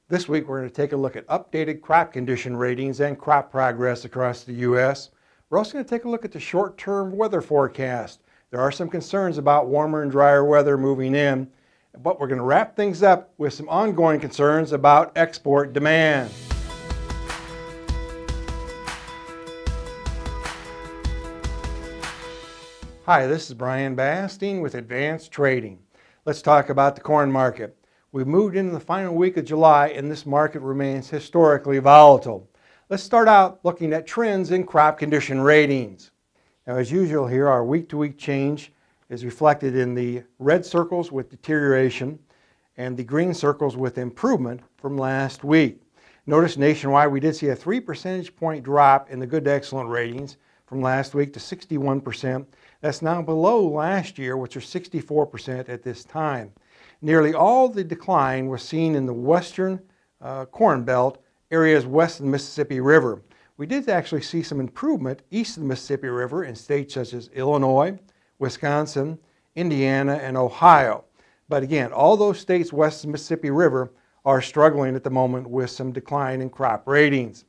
This week we're going to take a look at updated crop condition ratings and crop progress across the U.S. We're also going to take a look at the short-term weather forecast. There are some concerns about warmer and drier weather moving in, but we're going to wrap things up with some ongoing concerns about export demand. Hi, this is Brian Basting with Advanced Trading. Let's talk about the corn market. We've moved into the final week of July and this market remains historically volatile. Let's start out looking at trends in crop condition ratings. Now, as usual here, our week-to-week change is reflected in the red circles with deterioration and the green circles with improvement from last week. Notice nationwide we did see a 3 percentage point drop in the good to excellent ratings from last week to 61%. That's now below last year, which was 64% at this time. Nearly all the decline was seen in the western corn belt, areas west of the Mississippi River. We did actually see some improvement east of the Mississippi River in states such as Illinois, Wisconsin, Indiana, and Ohio. But again, all those states west of the Mississippi River are struggling at the moment with some decline in crop ratings.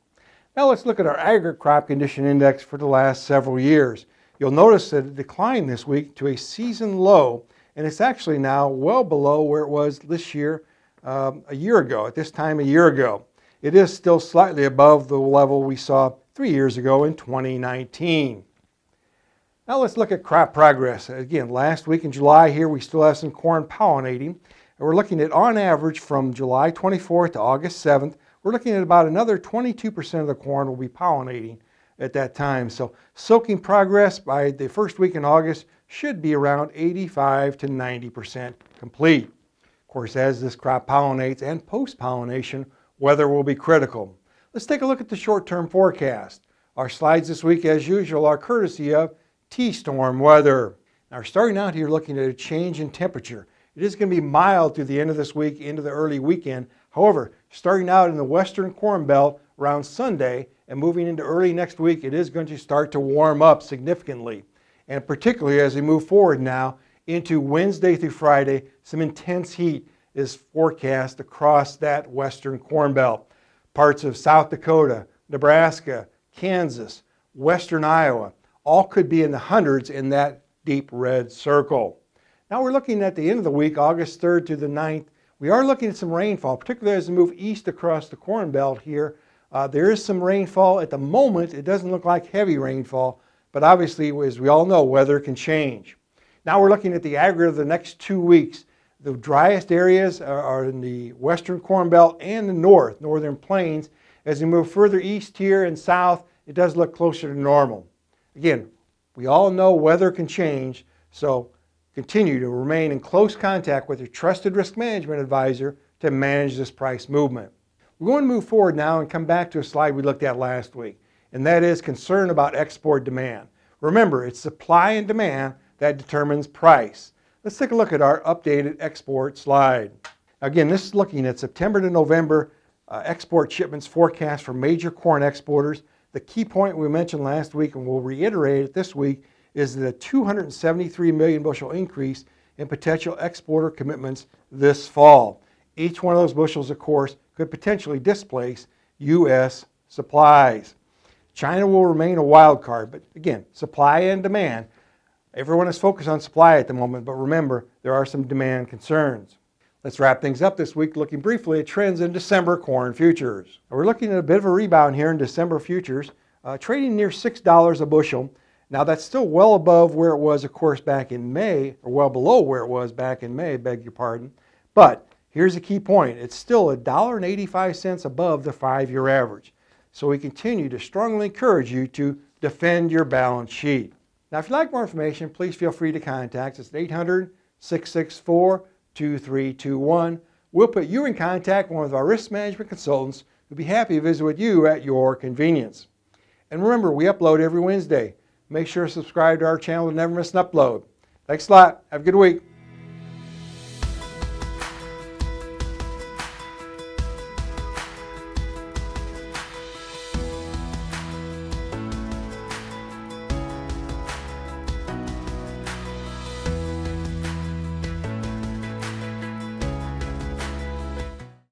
Now let's look at our aggregate crop condition index for the last several years. You'll notice that it declined this week to a season low, and it's actually now well below where it was this year, a year ago, at this time a year ago. It is still slightly above the level we saw 3 years ago in 2019. Now let's look at crop progress. Again, last week in July here we still have some corn pollinating. And we're looking at on average from July 24th to August 7th, we're looking at about another 22% of the corn will be pollinating at that time. So soaking progress by the first week in August should be around 85 to 90% complete. Of course, as this crop pollinates and post-pollination, weather will be critical. Let's take a look at the short-term forecast. Our slides this week, as usual, are courtesy of T-Storm Weather. Now, starting out here looking at a change in temperature. It is going to be mild through the end of this week into the early weekend. However, starting out in the western corn belt around Sunday and moving into early next week, it is going to start to warm up significantly. And particularly as we move forward now into Wednesday through Friday, some intense heat is forecast across that western corn belt. Parts of South Dakota, Nebraska, Kansas, western Iowa, all could be in the hundreds in that deep red circle. Now we're looking at the end of the week, August 3rd to the 9th. We are looking at some rainfall, particularly as we move east across the corn belt here. There is some rainfall at the moment. It doesn't look like heavy rainfall, but obviously, as we all know, weather can change. Now we're looking at the aggregate of the next 2 weeks. The driest areas are in the western corn belt and the northern plains. As we move further east here and south, it does look closer to normal. Again, we all know weather can change, so continue to remain in close contact with your trusted risk management advisor to manage this price movement. We're going to move forward now and come back to a slide we looked at last week, and that is concern about export demand. Remember, it's supply and demand that determines price. Let's take a look at our updated export slide. Again, this is looking at September to November export shipments forecast for major corn exporters. The key point we mentioned last week, and we'll reiterate it this week, is that a 273 million bushel increase in potential exporter commitments this fall. Each one of those bushels, of course, could potentially displace U.S. supplies. China will remain a wild card, but again, supply and demand. Everyone is focused on supply at the moment, but remember, there are some demand concerns. Let's wrap things up this week looking briefly at trends in December corn futures. We're looking at a bit of a rebound here in December futures, trading near $6 a bushel. Now that's still well above where it was, of course, back in May, or well below where it was back in May, beg your pardon. But here's a key point. It's still $1.85 above the 5-year average. So we continue to strongly encourage you to defend your balance sheet. Now, if you'd like more information, please feel free to contact us at 800-664-2321. We'll put you in contact with one of our risk management consultants who'll be happy to visit with you at your convenience. And remember, we upload every Wednesday. Make sure to subscribe to our channel to never miss an upload. Thanks a lot. Have a good week.